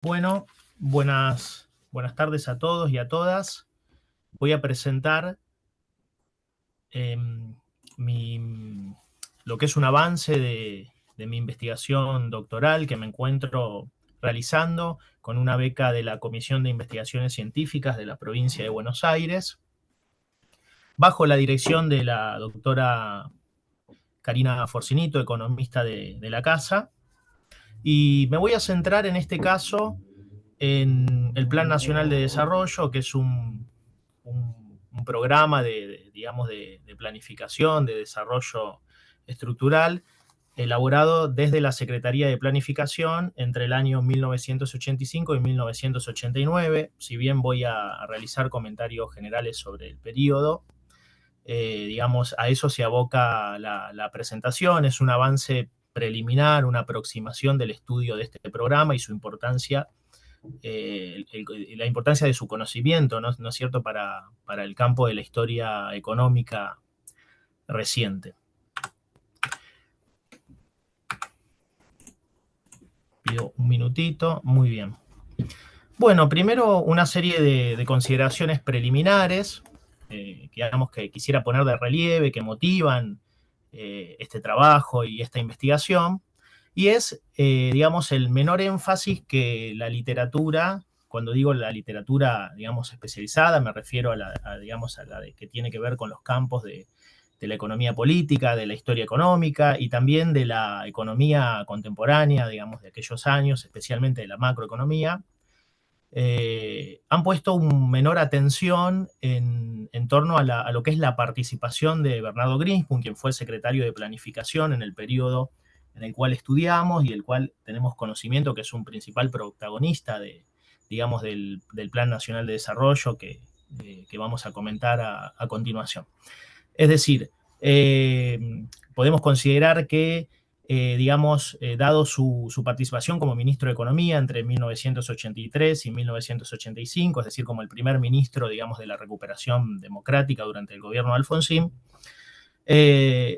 Bueno, buenas tardes a todos y a todas. Voy a presentar mi, lo que es un avance de mi investigación doctoral que me encuentro realizando con una beca de la Comisión de Investigaciones Científicas de la provincia de Buenos Aires, bajo la dirección de la doctora Karina Forcinito, economista de la casa. Y me voy a centrar en este caso en el Plan Nacional de Desarrollo, que es un programa digamos, de planificación, de desarrollo estructural, elaborado desde la Secretaría de Planificación entre el año 1985 y 1989. Si bien voy a realizar comentarios generales sobre el periodo, digamos, a eso se aboca la presentación. Es un avance preliminar, una aproximación del estudio de este programa y su importancia, la importancia de su conocimiento, ¿no es cierto?, para el campo de la historia económica reciente. Pido un minutito, muy bien. Bueno, primero una serie de consideraciones preliminares que quisiera poner de relieve, que motivan este trabajo y esta investigación, y es, digamos, el menor énfasis que la literatura, cuando digo la literatura, digamos, especializada, me refiero digamos, a la que tiene que ver con los campos de la economía política, de la historia económica y también de la economía contemporánea, digamos, de aquellos años, especialmente de la macroeconomía. Han puesto un menor atención en torno a lo que es la participación de Bernardo Greenspun, quien fue el secretario de Planificación en el periodo en el cual estudiamos y el cual tenemos conocimiento que es un principal protagonista digamos, del Plan Nacional de Desarrollo que vamos a comentar a continuación. Es decir, podemos considerar que, digamos, dado su participación como ministro de Economía entre 1983 y 1985, es decir, como el primer ministro, digamos, de la recuperación democrática durante el gobierno de Alfonsín,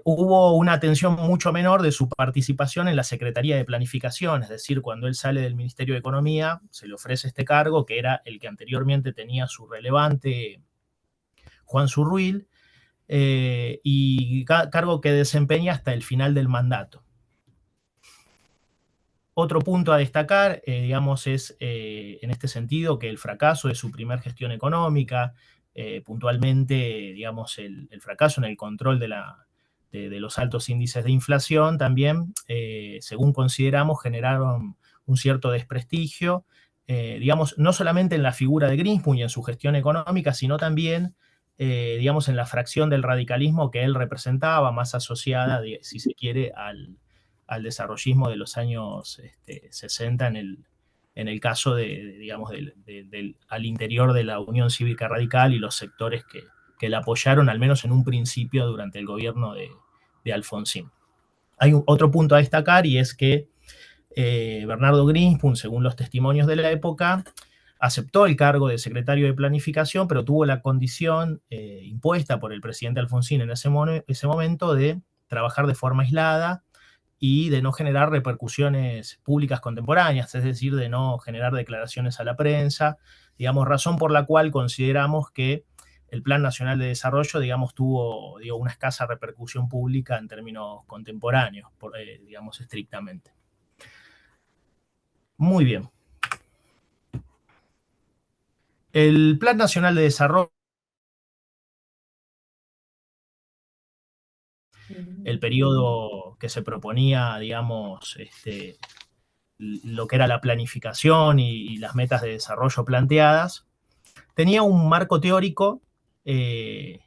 hubo una atención mucho menor de su participación en la Secretaría de Planificación, es decir, cuando él sale del Ministerio de Economía, se le ofrece este cargo, que era el que anteriormente tenía su relevante Juan Zurruil, y cargo que desempeña hasta el final del mandato. Otro punto a destacar, digamos, es en este sentido que el fracaso de su primer gestión económica, puntualmente, digamos, el fracaso en el control de los altos índices de inflación, también, según consideramos, generaron un cierto desprestigio, digamos, no solamente en la figura de Greenspun y en su gestión económica, sino también, digamos, en la fracción del radicalismo que él representaba, más asociada, si se quiere, al desarrollismo de los años 60 en el caso digamos, al interior de la Unión Cívica Radical y los sectores que la apoyaron, al menos en un principio, durante el gobierno de Alfonsín. Hay otro punto a destacar, y es que Bernardo Greenspun, según los testimonios de la época, aceptó el cargo de secretario de Planificación, pero tuvo la condición impuesta por el presidente Alfonsín en ese momento de trabajar de forma aislada y de no generar repercusiones públicas contemporáneas, es decir, de no generar declaraciones a la prensa, digamos, razón por la cual consideramos que el Plan Nacional de Desarrollo, digamos, tuvo, digo, una escasa repercusión pública en términos contemporáneos, digamos, estrictamente. Muy bien. El Plan Nacional de Desarrollo, el periodo que se proponía, digamos, lo que era la planificación y las metas de desarrollo planteadas, tenía un marco teórico, y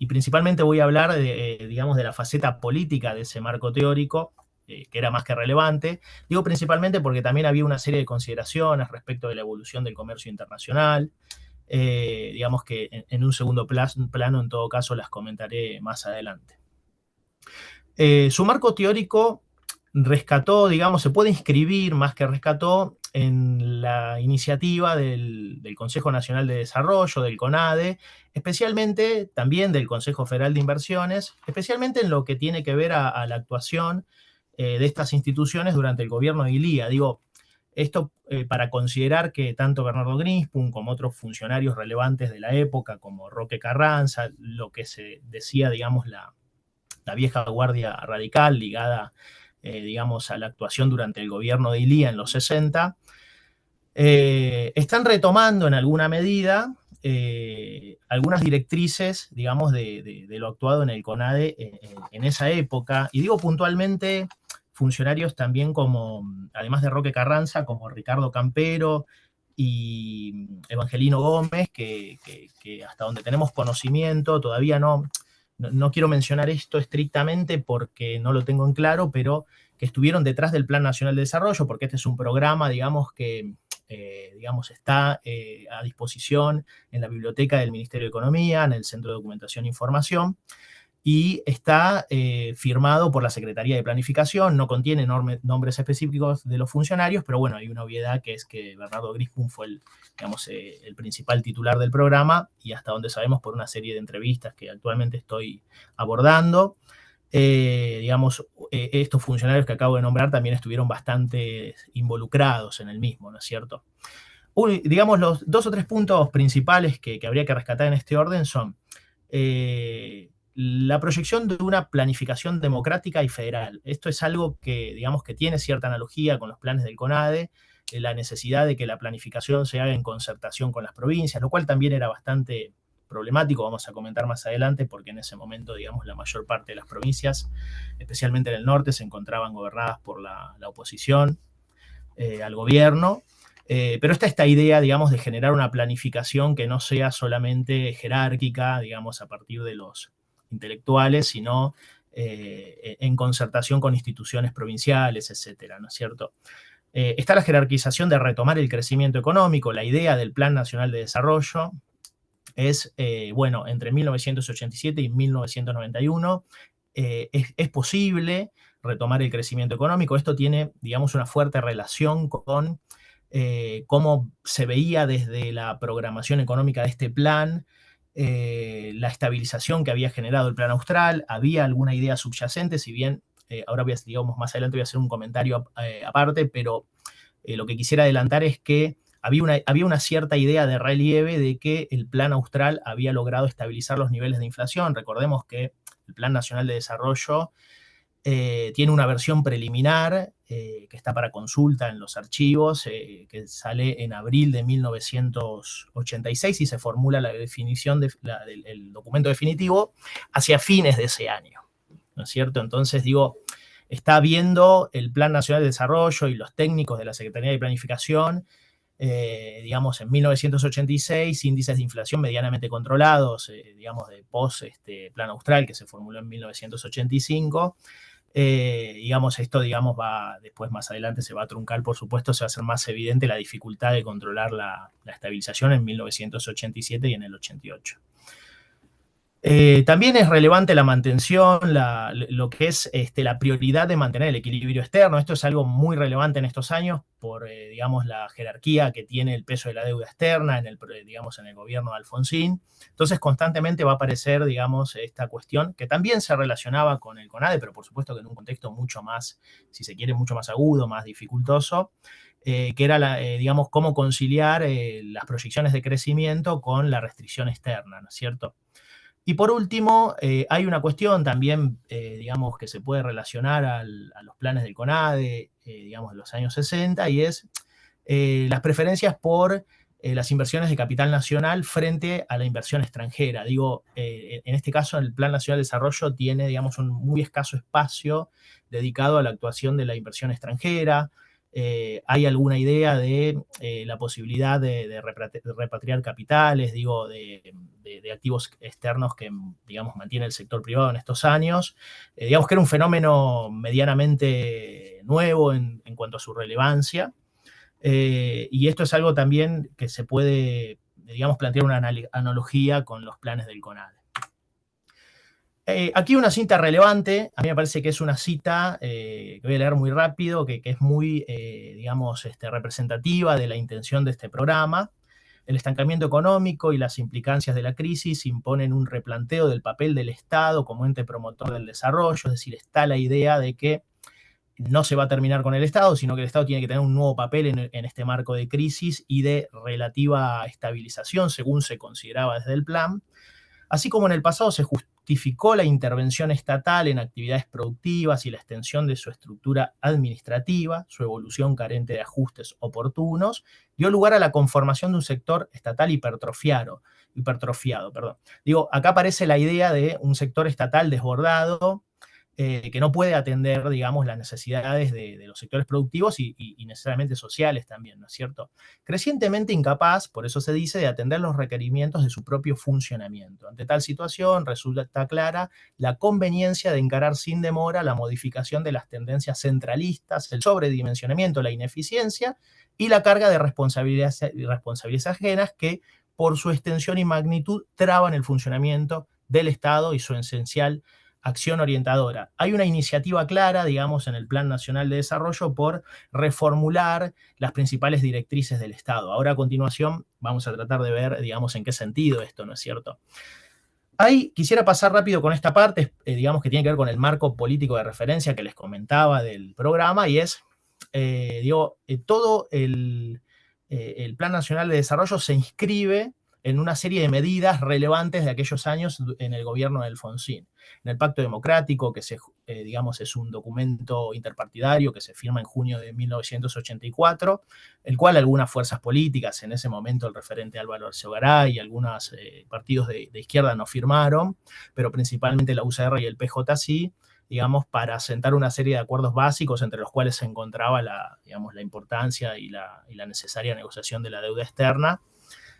principalmente voy a hablar digamos, de la faceta política de ese marco teórico, que era más que relevante. Digo principalmente porque también había una serie de consideraciones respecto de la evolución del comercio internacional, digamos que en un segundo plano, en todo caso, las comentaré más adelante. Su marco teórico rescató, digamos, se puede inscribir más que rescató en la iniciativa del Consejo Nacional de Desarrollo, del CONADE, especialmente también del Consejo Federal de Inversiones, especialmente en lo que tiene que ver a la actuación de estas instituciones durante el gobierno de Ilía. Digo, Esto para considerar que tanto Bernardo Greenspun como otros funcionarios relevantes de la época, como Roque Carranza, lo que se decía, digamos, la vieja guardia radical ligada, digamos, a la actuación durante el gobierno de Ilía en los 60, están retomando en alguna medida algunas directrices, digamos, de lo actuado en el CONADE en esa época. Y digo puntualmente funcionarios también como, además de Roque Carranza, como Ricardo Campero y Evangelino Gómez, que hasta donde tenemos conocimiento, todavía no quiero mencionar esto estrictamente porque no lo tengo en claro, pero que estuvieron detrás del Plan Nacional de Desarrollo, porque este es un programa, digamos, que digamos, está a disposición en la biblioteca del Ministerio de Economía, en el Centro de Documentación e Información, y está firmado por la Secretaría de Planificación, no contiene nombres específicos de los funcionarios, pero bueno, hay una obviedad que es que Bernardo Greenspun fue el principal titular del programa, y hasta donde sabemos por una serie de entrevistas que actualmente estoy abordando, digamos, estos funcionarios que acabo de nombrar también estuvieron bastante involucrados en el mismo, ¿no es cierto? Digamos, los 2 o 3 puntos principales que habría que rescatar en este orden son la proyección de una planificación democrática y federal. Esto es algo que, digamos, que tiene cierta analogía con los planes del CONADE, la necesidad de que la planificación se haga en concertación con las provincias, lo cual también era bastante problemático, vamos a comentar más adelante, porque en ese momento, digamos, la mayor parte de las provincias, especialmente en el norte, se encontraban gobernadas por la oposición al gobierno. Pero está esta idea, digamos, de generar una planificación que no sea solamente jerárquica, digamos, a partir de los intelectuales, sino en concertación con instituciones provinciales, etcétera, ¿no es cierto? Está la jerarquización de retomar el crecimiento económico, la idea del Plan Nacional de Desarrollo es, bueno, entre 1987 y 1991 es posible retomar el crecimiento económico. Esto tiene, digamos, una fuerte relación con cómo se veía desde la programación económica de este plan, la estabilización que había generado el plan austral, había alguna idea subyacente, si bien ahora voy a, digamos, más adelante voy a hacer un comentario aparte, pero lo que quisiera adelantar es que había una cierta idea de relieve de que el plan austral había logrado estabilizar los niveles de inflación. Recordemos que el Plan Nacional de Desarrollo tiene una versión preliminar que está para consulta en los archivos, que sale en abril de 1986 y se formula la definición del documento definitivo hacia fines de ese año, ¿no es cierto? Entonces, digo, está viendo el Plan Nacional de Desarrollo y los técnicos de la Secretaría de Planificación, digamos, en 1986, índices de inflación medianamente controlados, digamos, de Plan Austral, que se formuló en 1985. Digamos, esto, digamos, después más adelante se va a truncar, por supuesto, se va a hacer más evidente la dificultad de controlar la estabilización en 1987 y en el 88. También es relevante la mantención, lo que es la prioridad de mantener el equilibrio externo. Esto es algo muy relevante en estos años por, digamos, la jerarquía que tiene el peso de la deuda externa digamos, en el gobierno de Alfonsín. Entonces, constantemente va a aparecer, digamos, esta cuestión que también se relacionaba con el CONADE, pero por supuesto que en un contexto mucho más, si se quiere, mucho más agudo, más dificultoso, que era, digamos, cómo conciliar las proyecciones de crecimiento con la restricción externa, ¿no es cierto? Y por último, hay una cuestión también, digamos, que se puede relacionar a los planes del CONADE, digamos, de los años 60, y es las preferencias por las inversiones de capital nacional frente a la inversión extranjera. Digo, en este caso, el Plan Nacional de Desarrollo tiene, digamos, un muy escaso espacio dedicado a la actuación de la inversión extranjera. Hay alguna idea de la posibilidad de repatriar capitales, digo, de activos externos que, digamos, mantiene el sector privado en estos años. Digamos que era un fenómeno medianamente nuevo en cuanto a su relevancia. Y esto es algo también que se puede, digamos, plantear una analogía con los planes del CONADE. Aquí una cita relevante, a mí me parece que es una cita que voy a leer muy rápido, que es muy, digamos, representativa de la intención de este programa. El estancamiento económico y las implicancias de la crisis imponen un replanteo del papel del Estado como ente promotor del desarrollo, es decir, está la idea de que no se va a terminar con el Estado, sino que el Estado tiene que tener un nuevo papel en este marco de crisis y de relativa estabilización, según se consideraba desde el plan. Así como en el pasado se justificó la intervención estatal en actividades productivas y la extensión de su estructura administrativa, su evolución carente de ajustes oportunos, dio lugar a la conformación de un sector estatal hipertrofiado. Digo, acá aparece la idea de un sector estatal desbordado, que no puede atender, digamos, las necesidades de los sectores productivos y necesariamente sociales también, ¿no es cierto? Crecientemente incapaz, por eso se dice, de atender los requerimientos de su propio funcionamiento. Ante tal situación, resulta clara la conveniencia de encarar sin demora la modificación de las tendencias centralistas, el sobredimensionamiento, la ineficiencia y la carga de responsabilidades ajenas que, por su extensión y magnitud, traban el funcionamiento del Estado y su esencial acción orientadora. Hay una iniciativa clara, digamos, en el Plan Nacional de Desarrollo por reformular las principales directrices del Estado. Ahora, a continuación, vamos a tratar de ver, digamos, en qué sentido esto, ¿no es cierto? Ahí quisiera pasar rápido con esta parte, digamos, que tiene que ver con el marco político de referencia que les comentaba del programa, y es, todo el Plan Nacional de Desarrollo se inscribe en una serie de medidas relevantes de aquellos años en el gobierno de Alfonsín. En el Pacto Democrático, que digamos, es un documento interpartidario que se firma en junio de 1984, el cual algunas fuerzas políticas, en ese momento el referente Álvaro Alzogaray y algunos partidos de izquierda no firmaron, pero principalmente la UCR y el PJ sí, digamos, para sentar una serie de acuerdos básicos entre los cuales se encontraba digamos, la importancia y la necesaria negociación de la deuda externa,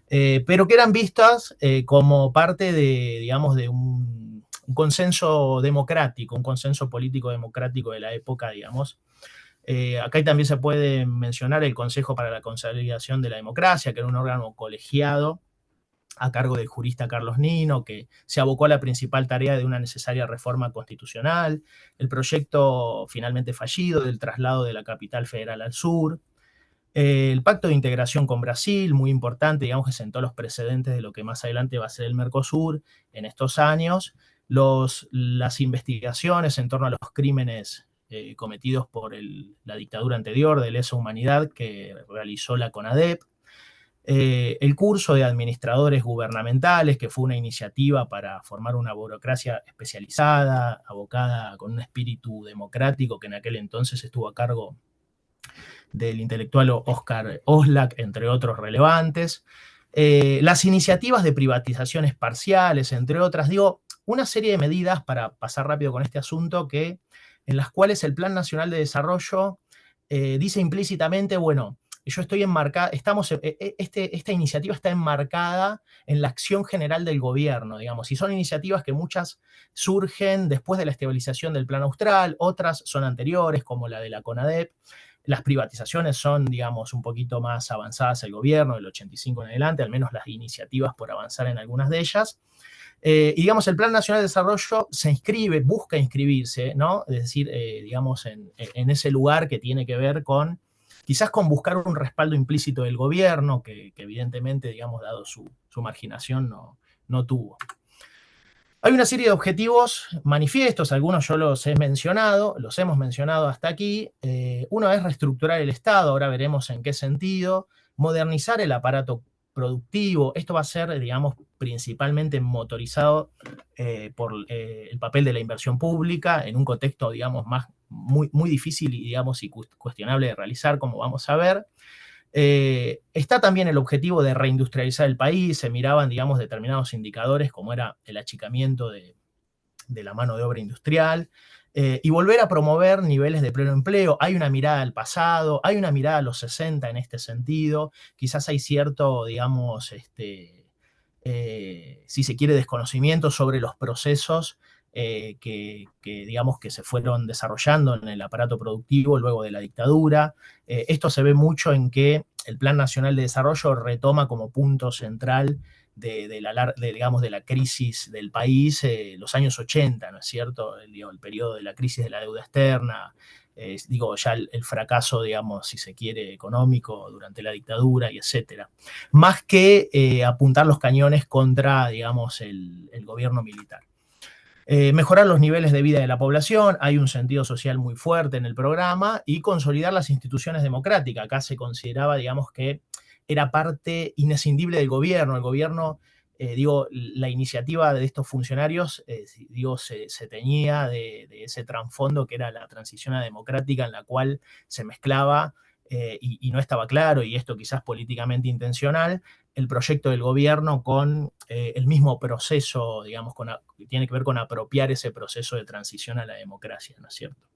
pero que eran vistas como parte de, digamos, de un consenso democrático, un consenso político democrático de la época, digamos. Acá también se puede mencionar el Consejo para la Consolidación de la Democracia, que era un órgano colegiado a cargo del jurista Carlos Nino, que se abocó a la principal tarea de una necesaria reforma constitucional, el proyecto finalmente fallido del traslado de la capital federal al sur, el pacto de integración con Brasil, muy importante, digamos que sentó los precedentes de lo que más adelante va a ser el Mercosur en estos años, las investigaciones en torno a los crímenes cometidos por la dictadura anterior de lesa humanidad que realizó la CONADEP, el curso de administradores gubernamentales, que fue una iniciativa para formar una burocracia especializada, abocada con un espíritu democrático que en aquel entonces estuvo a cargo del intelectual Oscar Oslak, entre otros relevantes. Las iniciativas de privatizaciones parciales, entre otras, digo, una serie de medidas para pasar rápido con este asunto en las cuales el Plan Nacional de Desarrollo dice implícitamente, bueno, yo estoy enmarcada, esta iniciativa está enmarcada en la acción general del gobierno, digamos, y son iniciativas que muchas surgen después de la estabilización del Plan Austral, otras son anteriores, como la de la CONADEP. Las privatizaciones son, digamos, un poquito más avanzadas el gobierno, del 85 en adelante, al menos las iniciativas por avanzar en algunas de ellas. Y digamos, el Plan Nacional de Desarrollo se inscribe, busca inscribirse, ¿no? Es decir, digamos, en ese lugar que tiene que ver con, quizás con buscar un respaldo implícito del gobierno, que evidentemente, digamos, dado su marginación, no tuvo. Hay una serie de objetivos manifiestos, algunos yo los hemos mencionado hasta aquí. Uno es reestructurar el Estado, ahora veremos en qué sentido, modernizar el aparato productivo. Esto va a ser, digamos, principalmente motorizado por el papel de la inversión pública en un contexto, digamos, muy, muy difícil y, digamos, y cuestionable de realizar, como vamos a ver. Está también el objetivo de reindustrializar el país, se miraban, digamos, determinados indicadores, como era el achicamiento de la mano de obra industrial, y volver a promover niveles de pleno empleo. Hay una mirada al pasado, hay una mirada a los 60 en este sentido, quizás hay cierto, digamos, si se quiere, desconocimiento sobre los procesos digamos, que se fueron desarrollando en el aparato productivo luego de la dictadura. Esto se ve mucho en que el Plan Nacional de Desarrollo retoma como punto central digamos, de la crisis del país los años 80, ¿no es cierto? El periodo de la crisis de la deuda externa, ya el fracaso, digamos, si se quiere, económico durante la dictadura y etcétera. Más que apuntar los cañones contra, digamos, el gobierno militar. Mejorar los niveles de vida de la población, hay un sentido social muy fuerte en el programa, y consolidar las instituciones democráticas. Acá se consideraba, digamos, que era parte inescindible del gobierno. El gobierno, digo, la iniciativa de estos funcionarios, digo, se teñía de ese trasfondo que era la transición a democrática, en la cual se mezclaba, y no estaba claro, y esto quizás políticamente intencional, el proyecto del gobierno con el mismo proceso, digamos, que tiene que ver con apropiar ese proceso de transición a la democracia, ¿no es cierto?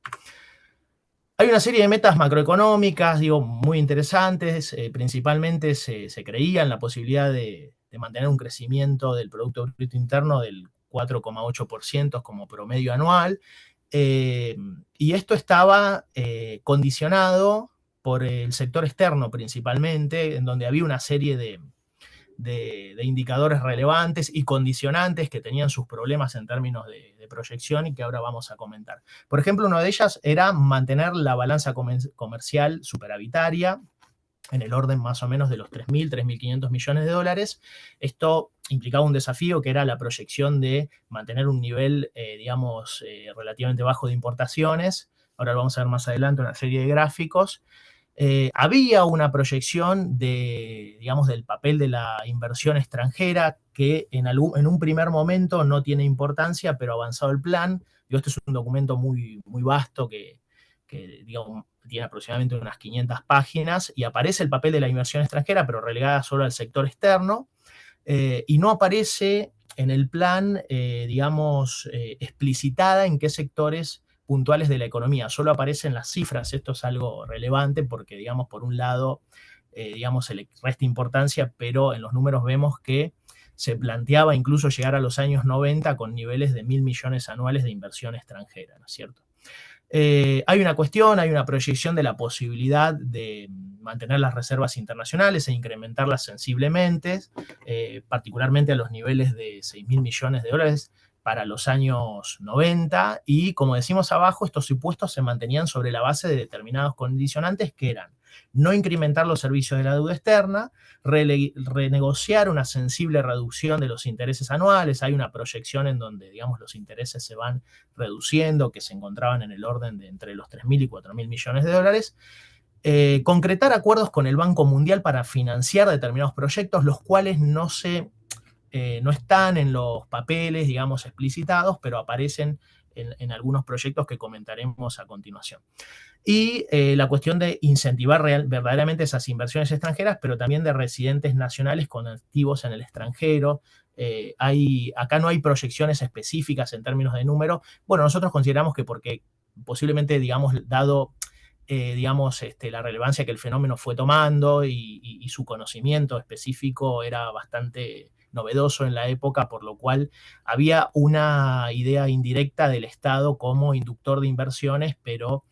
Hay una serie de metas macroeconómicas, digo, muy interesantes. Principalmente se creía en la posibilidad de mantener un crecimiento del Producto Bruto Interno del 4,8% como promedio anual. Y esto estaba condicionado por el sector externo principalmente, en donde había una serie de indicadores relevantes y condicionantes que tenían sus problemas en términos de proyección y que ahora vamos a comentar. Por ejemplo, una de ellas era mantener la balanza comercial superavitaria en el orden más o menos de los 3.500 millones de dólares. Esto implicaba un desafío que era la proyección de mantener un nivel, digamos, relativamente bajo de importaciones. Ahora lo vamos a ver más adelante, una serie de gráficos. Había una proyección digamos, del papel de la inversión extranjera que en un primer momento no tiene importancia, pero avanzado el plan. Este es un documento muy, muy vasto que digamos, tiene aproximadamente unas 500 páginas, y aparece el papel de la inversión extranjera, pero relegada solo al sector externo, y no aparece en el plan, digamos, explicitada en qué sectores puntuales de la economía. Solo aparecen las cifras. Esto es algo relevante porque, digamos, por un lado, digamos, se le resta importancia, pero en los números vemos que se planteaba incluso llegar a los años 90 con niveles de 1.000 millones anuales de inversión extranjera, ¿no es cierto? Hay una cuestión, hay una proyección de la posibilidad de mantener las reservas internacionales e incrementarlas sensiblemente, particularmente a los niveles de 6.000 millones de dólares para los años 90, y como decimos abajo, estos supuestos se mantenían sobre la base de determinados condicionantes que eran no incrementar los servicios de la deuda externa, renegociar una sensible reducción de los intereses anuales. Hay una proyección en donde, digamos, los intereses se van reduciendo, que se encontraban en el orden de entre los 3.000 y 4.000 millones de dólares. Concretar acuerdos con el Banco Mundial para financiar determinados proyectos, los cuales no están en los papeles, digamos, explicitados, pero aparecen en algunos proyectos que comentaremos a continuación. Y la cuestión de incentivar verdaderamente esas inversiones extranjeras, pero también de residentes nacionales con activos en el extranjero. Acá no hay proyecciones específicas en términos de número. Bueno, nosotros consideramos que porque posiblemente, digamos, dado digamos, la relevancia que el fenómeno fue tomando, y su conocimiento específico era bastante novedoso en la época, por lo cual había una idea indirecta del Estado como inductor de inversiones, pero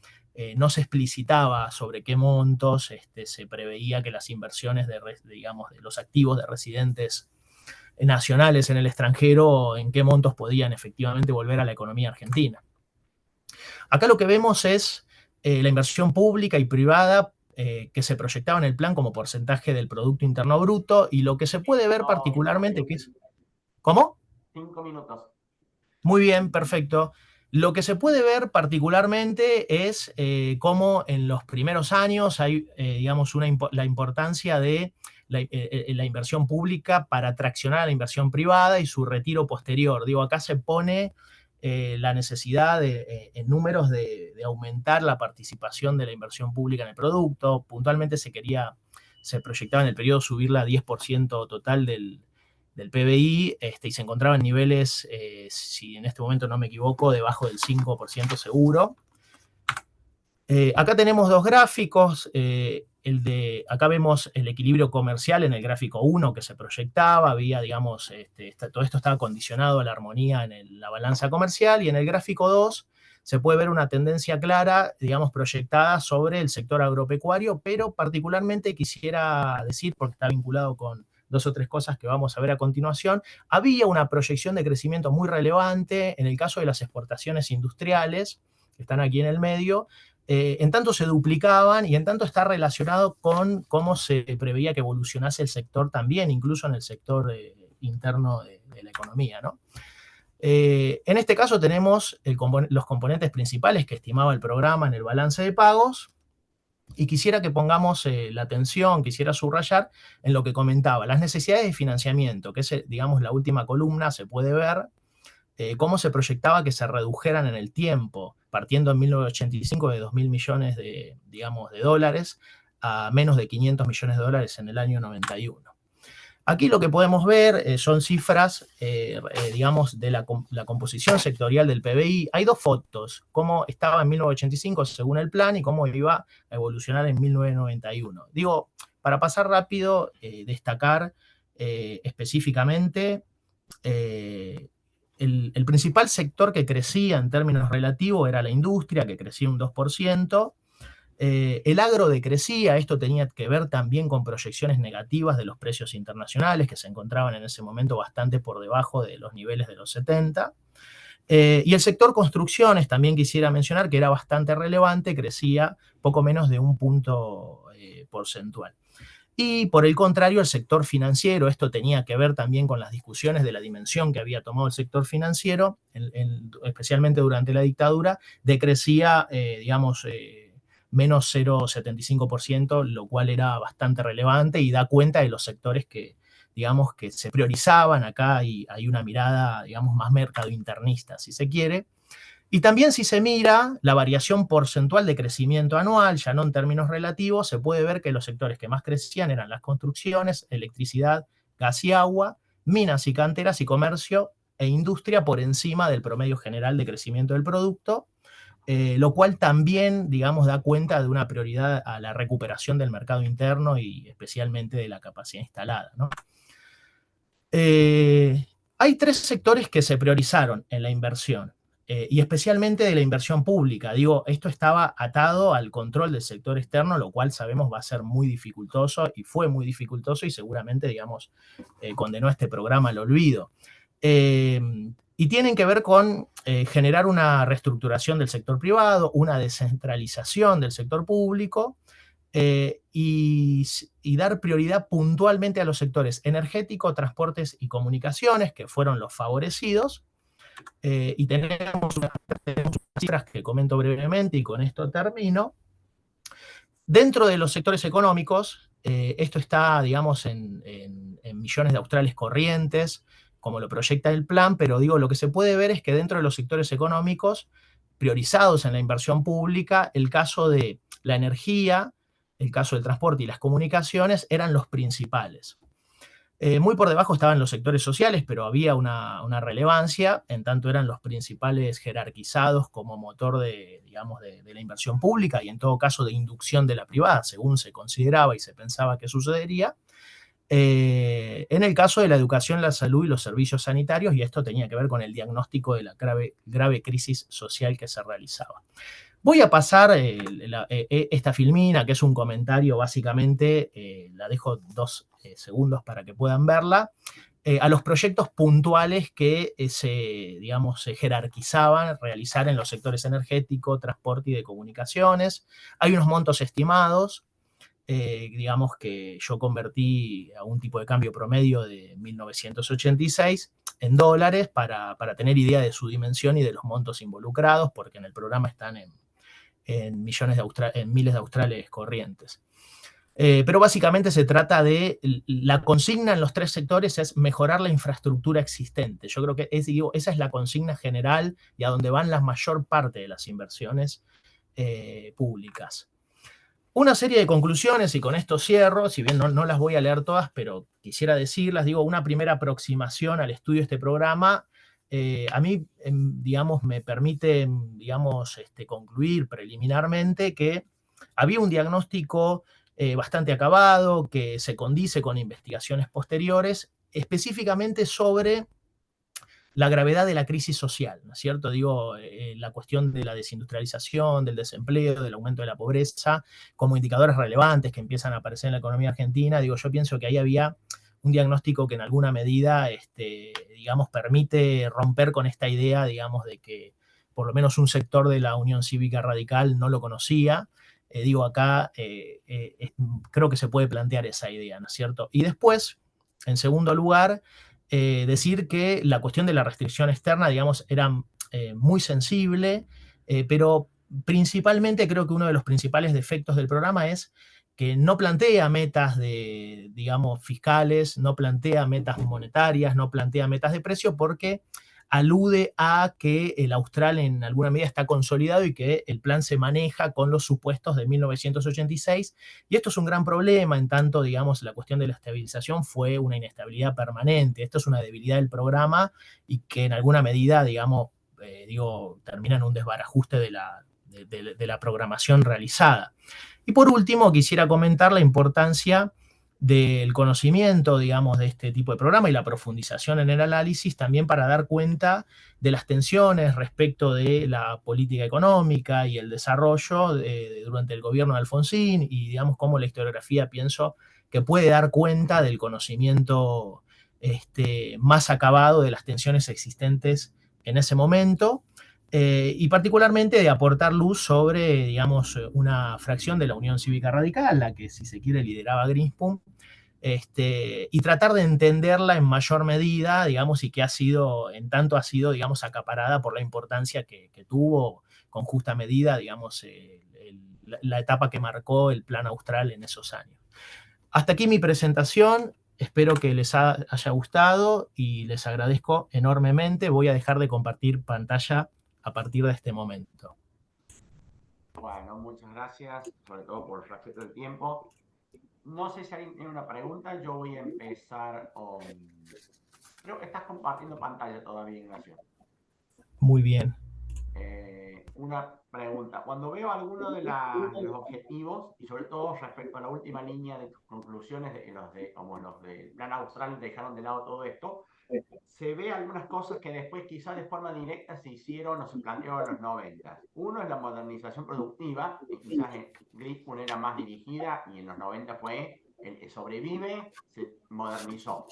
no se explicitaba sobre qué montos se preveía que las inversiones digamos, de los activos de residentes nacionales en el extranjero, en qué montos podían efectivamente volver a la economía argentina. Acá lo que vemos es la inversión pública y privada que se proyectaba en el plan como porcentaje del Producto Interno Bruto, y lo que se puede ver particularmente que es... ¿Cómo? 5 minutos. Muy bien, perfecto. Lo que se puede ver particularmente es cómo en los primeros años hay, digamos, la importancia de la inversión pública para traccionar a la inversión privada y su retiro posterior. Digo, acá se pone la necesidad en números de aumentar la participación de la inversión pública en el producto. Puntualmente se proyectaba en el periodo subirla a 10% total del PBI, y se encontraba en niveles, si en este momento no me equivoco, debajo del 5% seguro. Acá tenemos dos gráficos. Acá vemos el equilibrio comercial en el gráfico 1 que se proyectaba. Había, digamos, todo esto estaba condicionado a la armonía en la balanza comercial, y en el gráfico 2 se puede ver una tendencia clara, digamos, proyectada sobre el sector agropecuario, pero particularmente quisiera decir, porque está vinculado con dos o tres cosas que vamos a ver a continuación, había una proyección de crecimiento muy relevante en el caso de las exportaciones industriales, que están aquí en el medio. En tanto se duplicaban, y en tanto está relacionado con cómo se preveía que evolucionase el sector también, incluso en el sector interno de la economía, ¿no? En este caso tenemos los componentes principales que estimaba el programa en el balance de pagos, y quisiera que pongamos la atención, quisiera subrayar en lo que comentaba, las necesidades de financiamiento, que es, digamos, la última columna, se puede ver cómo se proyectaba que se redujeran en el tiempo, partiendo en 1985 de 2.000 millones digamos, de dólares a menos de 500 millones de dólares en el año 91. Aquí lo que podemos ver son cifras, digamos, de la composición sectorial del PBI. Hay dos fotos, cómo estaba en 1985 según el plan y cómo iba a evolucionar en 1991. Digo, para pasar rápido, destacar específicamente el principal sector que crecía en términos relativos era la industria, que crecía un 2%. El agro decrecía, esto tenía que ver también con proyecciones negativas de los precios internacionales que se encontraban en ese momento bastante por debajo de los niveles de los 70. Y el sector construcciones, también quisiera mencionar que era bastante relevante, crecía poco menos de un punto porcentual. Y por el contrario, el sector financiero, esto tenía que ver también con las discusiones de la dimensión que había tomado el sector financiero, especialmente durante la dictadura, decrecía, digamos, menos 0,75%, lo cual era bastante relevante y da cuenta de los sectores que, digamos, que se priorizaban acá, y hay una mirada, digamos, más mercado-internista, si se quiere. Y también si se mira la variación porcentual de crecimiento anual, ya no en términos relativos, se puede ver que los sectores que más crecían eran las construcciones, electricidad, gas y agua, minas y canteras y comercio e industria por encima del promedio general de crecimiento del producto, lo cual también, digamos, da cuenta de una prioridad a la recuperación del mercado interno y especialmente de la capacidad instalada, ¿no? Hay tres sectores que se priorizaron en la inversión, y especialmente de la inversión pública. Digo, esto estaba atado al control del sector externo, lo cual sabemos va a ser muy dificultoso, y fue muy dificultoso, y seguramente, digamos, condenó este programa al olvido. Y tienen que ver con generar una reestructuración del sector privado, una descentralización del sector público, y dar prioridad puntualmente a los sectores energético, transportes y comunicaciones, que fueron los favorecidos. Y tenemos unas cifras que comento brevemente y con esto termino. Dentro de los sectores económicos, esto está, digamos, en millones de australes corrientes, como lo proyecta el plan, pero digo, lo que se puede ver es que dentro de los sectores económicos priorizados en la inversión pública, el caso de la energía, el caso del transporte y las comunicaciones eran los principales. Muy por debajo estaban los sectores sociales, pero había una relevancia, en tanto eran los principales jerarquizados como motor de, digamos, de la inversión pública y en todo caso de inducción de la privada, según se consideraba y se pensaba que sucedería. En el caso de la educación, la salud y los servicios sanitarios, y esto tenía que ver con el diagnóstico de la grave crisis social que se realizaba. Voy a pasar esta filmina, que es un comentario, básicamente, la dejo 2 segundos para que puedan verla, a los proyectos puntuales que digamos, se jerarquizaban realizar en los sectores energético, transporte y de comunicaciones. Hay unos montos estimados, digamos, que yo convertí a un tipo de cambio promedio de 1986 en dólares para tener idea de su dimensión y de los montos involucrados, porque en el programa están en miles de australes corrientes. Pero básicamente se trata de, la consigna en los tres sectores es mejorar la infraestructura existente. Yo creo que esa es la consigna general y a donde van la mayor parte de las inversiones públicas. Una serie de conclusiones, y con esto cierro, si bien no las voy a leer todas, pero quisiera decirlas. Digo, una primera aproximación al estudio de este programa, a mí, digamos, me permite, digamos, concluir preliminarmente que había un diagnóstico bastante acabado, que se condice con investigaciones posteriores, específicamente sobre la gravedad de la crisis social, ¿no es cierto? Digo, la cuestión de la desindustrialización, del desempleo, del aumento de la pobreza, como indicadores relevantes que empiezan a aparecer en la economía argentina. Digo, yo pienso que ahí había un diagnóstico que en alguna medida, digamos, permite romper con esta idea, digamos, de que por lo menos un sector de la Unión Cívica Radical no lo conocía. Digo, acá creo que se puede plantear esa idea, ¿no es cierto? Y después, en segundo lugar, decir que la cuestión de la restricción externa, digamos, era muy sensible, pero principalmente creo que uno de los principales defectos del programa es que no plantea metas de, digamos, fiscales, no plantea metas monetarias, no plantea metas de precio, porque alude a que el austral en alguna medida está consolidado y que el plan se maneja con los supuestos de 1986. Y esto es un gran problema, en tanto, digamos, la cuestión de la estabilización fue una inestabilidad permanente. Esto es una debilidad del programa y que en alguna medida, digamos, termina en un desbarajuste de la programación realizada. Y por último, quisiera comentar la importancia del conocimiento, digamos, de este tipo de programa y la profundización en el análisis también para dar cuenta de las tensiones respecto de la política económica y el desarrollo durante el gobierno de Alfonsín y, digamos, cómo la historiografía, pienso, que puede dar cuenta del conocimiento más acabado de las tensiones existentes en ese momento. Y particularmente de aportar luz sobre, digamos, una fracción de la Unión Cívica Radical, la que, si se quiere, lideraba Greenspun, y tratar de entenderla en mayor medida, digamos, y que ha sido, en tanto ha sido, digamos, acaparada por la importancia que tuvo con justa medida, digamos, la etapa que marcó el Plan Austral en esos años. Hasta aquí mi presentación. Espero que les haya gustado y les agradezco enormemente. Voy a dejar de compartir pantalla a partir de este momento. Bueno, muchas gracias, sobre todo por el respeto del tiempo. No sé si alguien tiene una pregunta, yo voy a empezar con... Creo que estás compartiendo pantalla todavía, Ignacio. Muy bien. Una pregunta. Cuando veo alguno de los objetivos, y sobre todo respecto a la última línea de tus conclusiones, como los del Plan Austral dejaron de lado todo esto, se ve algunas cosas que después quizás de forma directa se hicieron o se plantearon en los 90. Uno es la modernización productiva, que quizás en Greenspun era más dirigida y en los 90 fue el que sobrevive, se modernizó.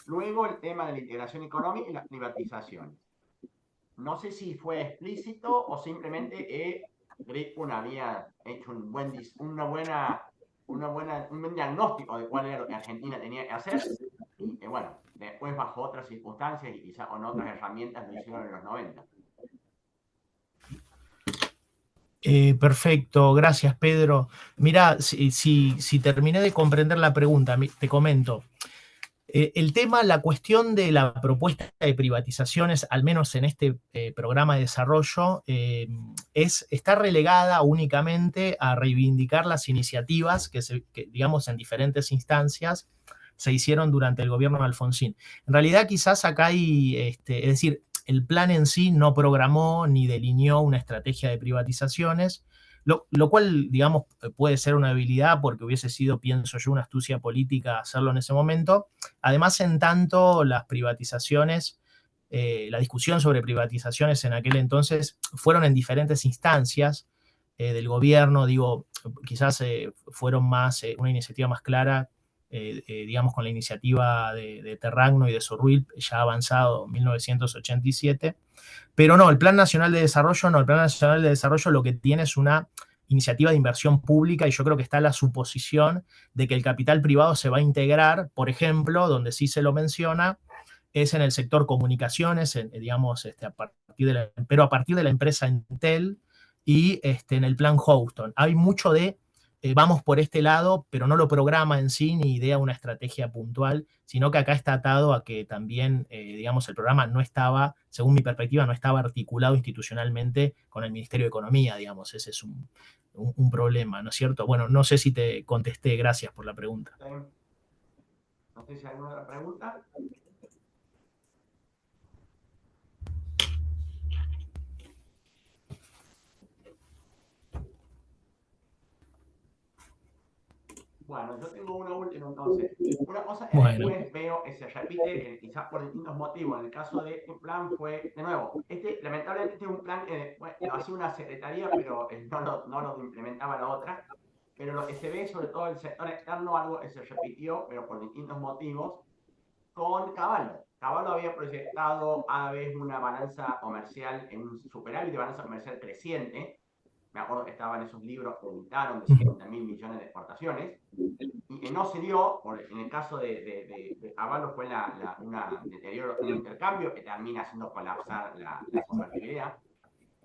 Luego el tema de la integración económica y las privatizaciones. No sé si fue explícito o simplemente Greenspun había hecho un buen diagnóstico de cuál era lo que Argentina tenía que hacer y bueno, después bajo otras circunstancias y quizás con otras herramientas lo hicieron en los 90. Perfecto, gracias Pedro. Mira, si terminé de comprender la pregunta, te comento. El tema, la cuestión de la propuesta de privatizaciones, al menos en este programa de desarrollo, está relegada únicamente a reivindicar las iniciativas que, digamos, en diferentes instancias se hicieron durante el gobierno de Alfonsín. En realidad, quizás acá hay, es decir, el plan en sí no programó ni delineó una estrategia de privatizaciones, lo cual, digamos, puede ser una habilidad porque hubiese sido, pienso yo, una astucia política hacerlo en ese momento. Además, en tanto, las privatizaciones, la discusión sobre privatizaciones en aquel entonces fueron en diferentes instancias del gobierno, digo, quizás fueron más, una iniciativa más clara, digamos, con la iniciativa de Terragno y de Sorruil, ya avanzado en 1987. Pero no, el Plan Nacional de Desarrollo, no, el Plan Nacional de Desarrollo lo que tiene es una iniciativa de inversión pública y yo creo que está la suposición de que el capital privado se va a integrar, por ejemplo, donde sí se lo menciona, es en el sector comunicaciones, digamos, pero a partir de la empresa Intel y en el plan Houston. Hay mucho de vamos por este lado, pero no lo programa en sí ni idea una estrategia puntual, sino que acá está atado a que también, digamos, el programa no estaba, según mi perspectiva, no estaba articulado institucionalmente con el Ministerio de Economía, digamos, ese es un problema, ¿no es cierto? Bueno, no sé si te contesté, gracias por la pregunta. No sé si hay alguna otra pregunta. Bueno, yo tengo una última entonces. Una cosa que Bueno. después veo que se repite quizás por distintos motivos. En el caso de este plan fue, de nuevo, lamentablemente este es un plan que después lo hacía una secretaría, pero no lo implementaba la otra. Pero lo que se ve, sobre todo el sector externo, algo que se repitió, pero por distintos motivos, con Caballo. Caballo había proyectado a la vez una balanza comercial en un superávit de balanza comercial creciente, me acuerdo que estaban esos libros que editaron de 50.000 millones de exportaciones, y no se dio, en el caso de Avalos fue un intercambio que termina haciendo colapsar la convertibilidad.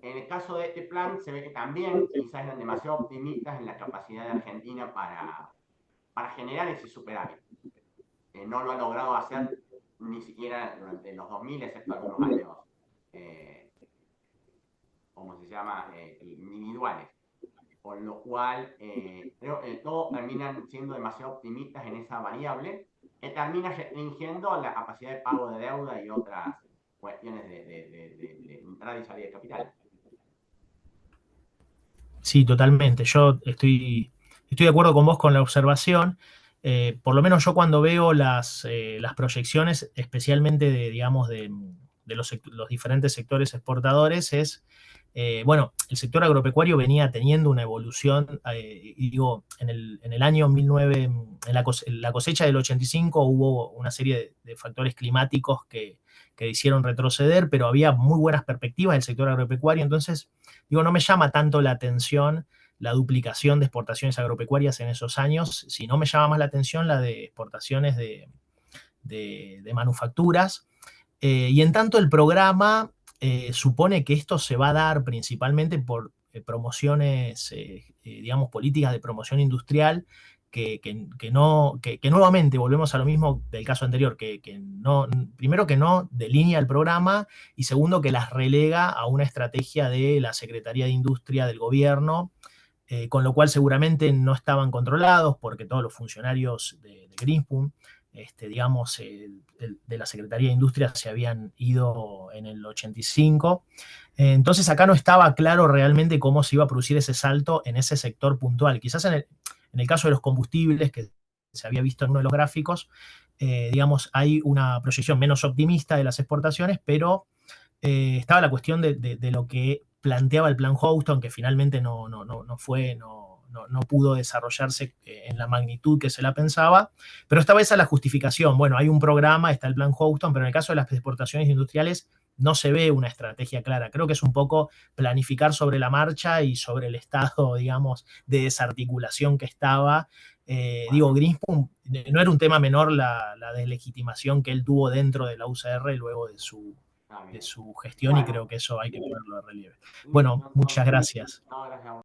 En el caso de este plan se ve que también quizás eran demasiado optimistas en la capacidad de Argentina para generar ese superávit. No lo ha logrado hacer ni siquiera durante los 2000, excepto algunos años, ¿cómo se llama?, individuales. Con lo cual, creo que todos terminan siendo demasiado optimistas en esa variable, que termina restringiendo la capacidad de pago de deuda y otras cuestiones de entrada y salida de capital. Sí, totalmente. Yo estoy de acuerdo con vos con la observación. Por lo menos yo cuando veo las proyecciones, especialmente digamos, de los diferentes sectores exportadores, bueno, el sector agropecuario venía teniendo una evolución, y digo, en el año 19, en la cosecha del 85 hubo una serie de factores climáticos que hicieron retroceder, pero había muy buenas perspectivas del sector agropecuario, entonces, digo, no me llama tanto la atención la duplicación de exportaciones agropecuarias en esos años, sino me llama más la atención la de exportaciones de manufacturas. Y en tanto el programa supone que esto se va a dar principalmente por promociones, digamos, políticas de promoción industrial, que nuevamente volvemos a lo mismo del caso anterior, que no, primero que no delinea el programa y segundo que las relega a una estrategia de la Secretaría de Industria del gobierno, con lo cual seguramente no estaban controlados porque todos los funcionarios de Greenspoon, digamos, de la Secretaría de Industria se habían ido en el 85. Entonces acá no estaba claro realmente cómo se iba a producir ese salto en ese sector puntual. Quizás en el caso de los combustibles, que se había visto en uno de los gráficos, digamos, hay una proyección menos optimista de las exportaciones, pero estaba la cuestión de lo que planteaba el plan Houston, que finalmente no pudo desarrollarse en la magnitud que se la pensaba, pero estaba esa la justificación. Bueno, hay un programa, está el plan Houston, pero en el caso de las exportaciones industriales no se ve una estrategia clara. Creo que es un poco planificar sobre la marcha y sobre el estado, digamos, de desarticulación que estaba. Digo, Greenspoon, no era un tema menor la deslegitimación que él tuvo dentro de la UCR luego de su gestión, y creo Bueno, que eso hay que ponerlo de relieve. Bueno, listo, muchas entonces. gracias. No, gracias a vos.